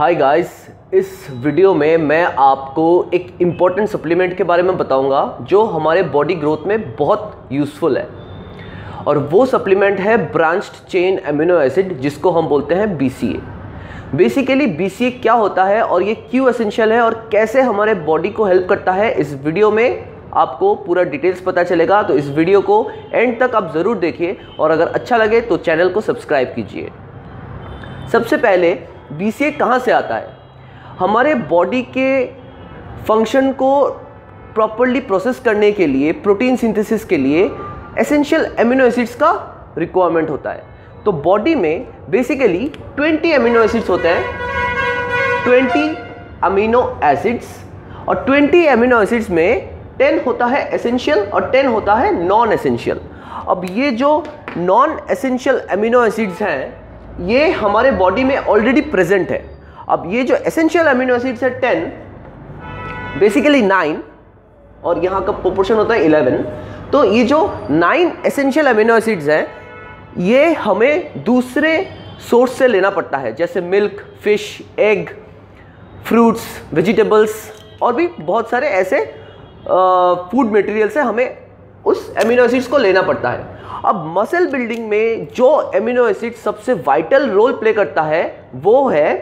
Hi guys, इस video में मैं आपको एक इम्पॉर्टेंट सप्लीमेंट के बारे में बताऊंगा जो हमारे बॉडी ग्रोथ में बहुत यूज़फुल है। और वो सप्लीमेंट है ब्रांच्ड चेन अमीनो एसिड, जिसको हम बोलते हैं BCA। बेसिकली BCA क्या होता है और ये क्यों एसेंशियल है और कैसे हमारे बॉडी को हेल्प करता है, इस वीडियो में आपको पूरा डिटेल्स पता चलेगा। तो इस वीडियो को एंड तक आप ज़रूर देखिए और अगर अच्छा लगे तो चैनल को सब्सक्राइब कीजिए। सबसे पहले BCA कहाँ से आता है? हमारे बॉडी के फंक्शन को प्रॉपर्ली प्रोसेस करने के लिए, प्रोटीन सिंथेसिस के लिए एसेंशियल अमीनो एसिड्स का रिक्वायरमेंट होता है। तो बॉडी में बेसिकली 20 अमीनो एसिड्स होते हैं, 20 अमीनो एसिड्स, और 20 अमीनो एसिड्स में 10 होता है एसेंशियल और 10 होता है नॉन एसेंशियल। अब ये जो नॉन एसेंशियल अमीनो एसिड्स हैं ये हमारे बॉडी में ऑलरेडी प्रेजेंट है। अब ये जो एसेंशियल अमीनो एसिड्स है 10, बेसिकली 9, और यहाँ का प्रोपोर्शन होता है 11। तो ये जो 9 एसेंशियल अमीनो एसिड्स हैं ये हमें दूसरे सोर्स से लेना पड़ता है, जैसे milk, fish, egg, fruits, vegetables और भी बहुत सारे ऐसे फूड मटेरियल से हमें उस अमीनो एसिड्स को लेना पड़ता है। अब मसल बिल्डिंग में जो अमीनो एसिड सबसे वाइटल रोल प्ले करता है वो है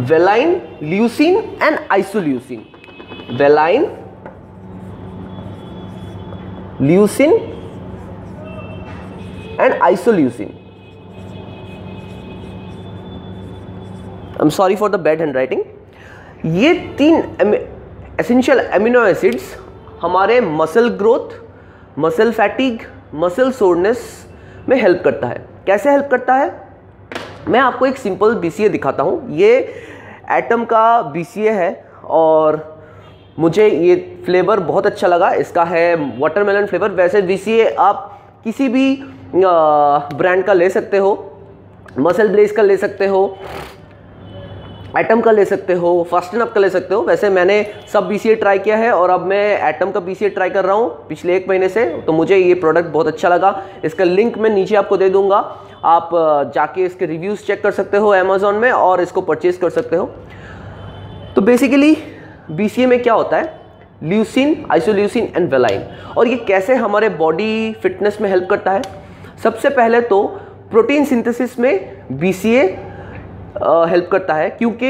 valine, leucine and isoleucine. Valine, leucine and isoleucine. I am sorry for the bad handwriting. ये 3 एसेंशियल अमीनो एसिड्स हमारे muscle growth, muscle fatigue, muscle soreness में हेल्प करता है। कैसे हेल्प करता है? मैं आपको एक सिंपल BCA दिखाता हूँ। ये एटम का BCA है और मुझे ये फ्लेवर बहुत अच्छा लगा। इसका है वाटरमेलन फ्लेवर। वैसे BCA आप किसी भी ब्रांड का ले सकते हो, मसल ब्लेज का ले सकते हो, एटम का ले सकते हो, फास्टन अप का ले सकते हो। वैसे मैंने सब BCA ट्राई किया है और अब मैं एटम का BCA ट्राई कर रहा हूँ पिछले 1 महीने से। तो मुझे ये प्रोडक्ट बहुत अच्छा लगा। इसका लिंक मैं नीचे आपको दे दूंगा, आप जाके इसके रिव्यूज़ चेक कर सकते हो अमेज़ॉन में और इसको परचेज कर सकते हो। तो बेसिकली BCA में क्या होता है? Leucine, isoleucine and valine. और ये कैसे हमारे बॉडी फिटनेस में हेल्प करता है? सबसे पहले तो प्रोटीन सिंथेसिस में BCA हेल्प करता है, क्योंकि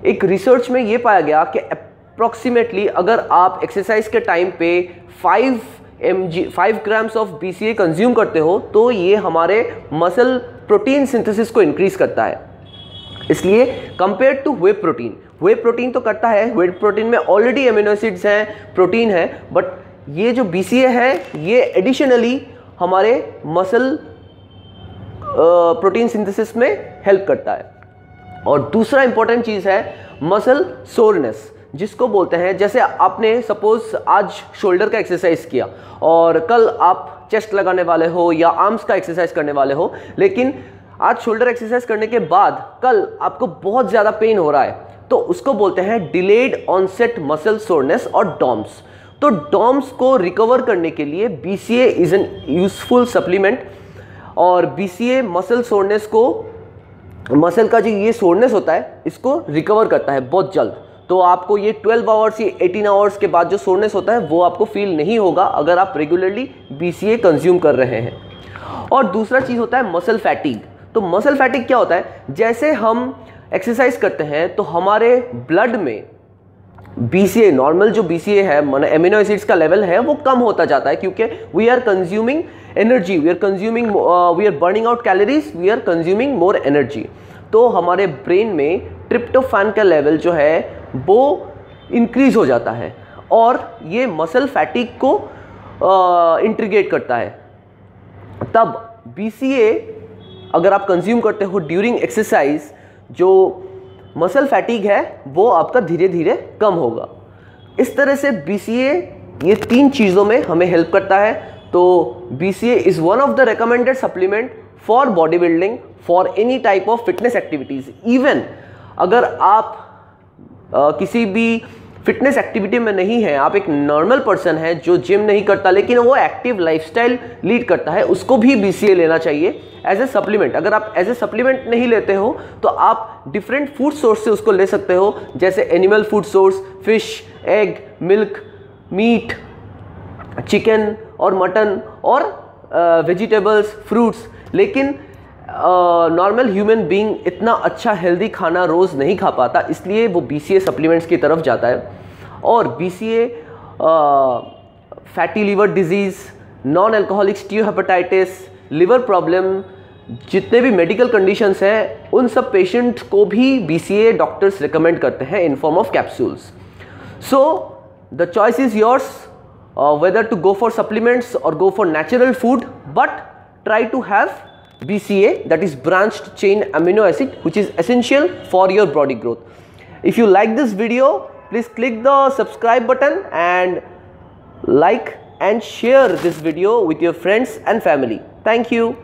एक रिसर्च में ये पाया गया कि अप्रॉक्सीमेटली अगर आप एक्सरसाइज के टाइम पे 5 ग्राम्स ऑफ BCA कंज्यूम करते हो तो ये हमारे मसल प्रोटीन सिंथेसिस को इंक्रीज करता है। इसलिए कंपेयर टू वे प्रोटीन तो करता है, वे प्रोटीन में ऑलरेडी अमीनो एसिड्स हैं, प्रोटीन है, बट ये जो BCA है ये एडिशनली हमारे मसल प्रोटीन सिंथेसिस में हेल्प करता है। और दूसरा इंपॉर्टेंट चीज़ है मसल सोरनेस, जिसको बोलते हैं, जैसे आपने सपोज आज शोल्डर का एक्सरसाइज किया और कल आप चेस्ट लगाने वाले हो या आर्म्स का एक्सरसाइज करने वाले हो, लेकिन आज शोल्डर एक्सरसाइज करने के बाद कल आपको बहुत ज़्यादा पेन हो रहा है, तो उसको बोलते हैं डिलेड ऑनसेट मसल सोरनेस और डॉम्स। तो डॉम्स को रिकवर करने के लिए BCA is an useful supplement. और BCA मसल सोरनेस को, मसल का जो ये सोरनेस होता है इसको रिकवर करता है बहुत जल्द। तो आपको ये 12 आवर्स या 18 आवर्स के बाद जो सोरनेस होता है वो आपको फील नहीं होगा अगर आप रेगुलरली BCA कंज्यूम कर रहे हैं। और दूसरा चीज़ होता है मसल फैटिग। तो मसल फैटिग क्या होता है? जैसे हम एक्सरसाइज करते हैं तो हमारे ब्लड में BCA, नॉर्मल जो BCA है, माने अमीनो एसिड्स का लेवल है, वो कम होता जाता है, क्योंकि we are consuming energy, we are burning out calories, we are consuming more energy. तो हमारे ब्रेन में ट्रिप्टोफैन का लेवल जो है वो इंक्रीज हो जाता है और ये मसल फैटिग को इंट्रीगेट करता है। तब BCA अगर आप कंज्यूम करते हो ड्यूरिंग एक्सरसाइज, जो मसल फैटिग है वो आपका धीरे धीरे कम होगा। इस तरह से BCA ये 3 चीज़ों में हमें हेल्प करता है। तो BCA is one of the recommended supplement for body building, for any type of fitness activities. Even अगर आप किसी भी फिटनेस एक्टिविटी में नहीं है, आप एक नॉर्मल पर्सन है जो जिम नहीं करता लेकिन वो एक्टिव लाइफस्टाइल लीड करता है, उसको भी BCA लेना चाहिए एज ए सप्लीमेंट। अगर आप एज ए सप्लीमेंट नहीं लेते हो तो आप डिफरेंट फूड सोर्स से उसको ले सकते हो, जैसे animal food source, fish, egg, milk, meat, chicken और मटन और वेजिटेबल्स, फ्रूट्स। लेकिन नॉर्मल ह्यूमन बीइंग इतना अच्छा हेल्दी खाना रोज़ नहीं खा पाता, इसलिए वो BCA सप्लीमेंट्स की तरफ जाता है। और BCA fatty liver disease, non alcoholic steatohepatitis, liver problem, जितने भी मेडिकल कंडीशंस हैं उन सब पेशेंट को भी BCA डॉक्टर्स रिकमेंड करते हैं in form of capsules. So the choice is yours whether to go for supplements or go for natural food, but try to have BCA, that is branched chain amino acid, which is essential for your body growth. If you like this video, please click the subscribe button and like and share this video with your friends and family. Thank you.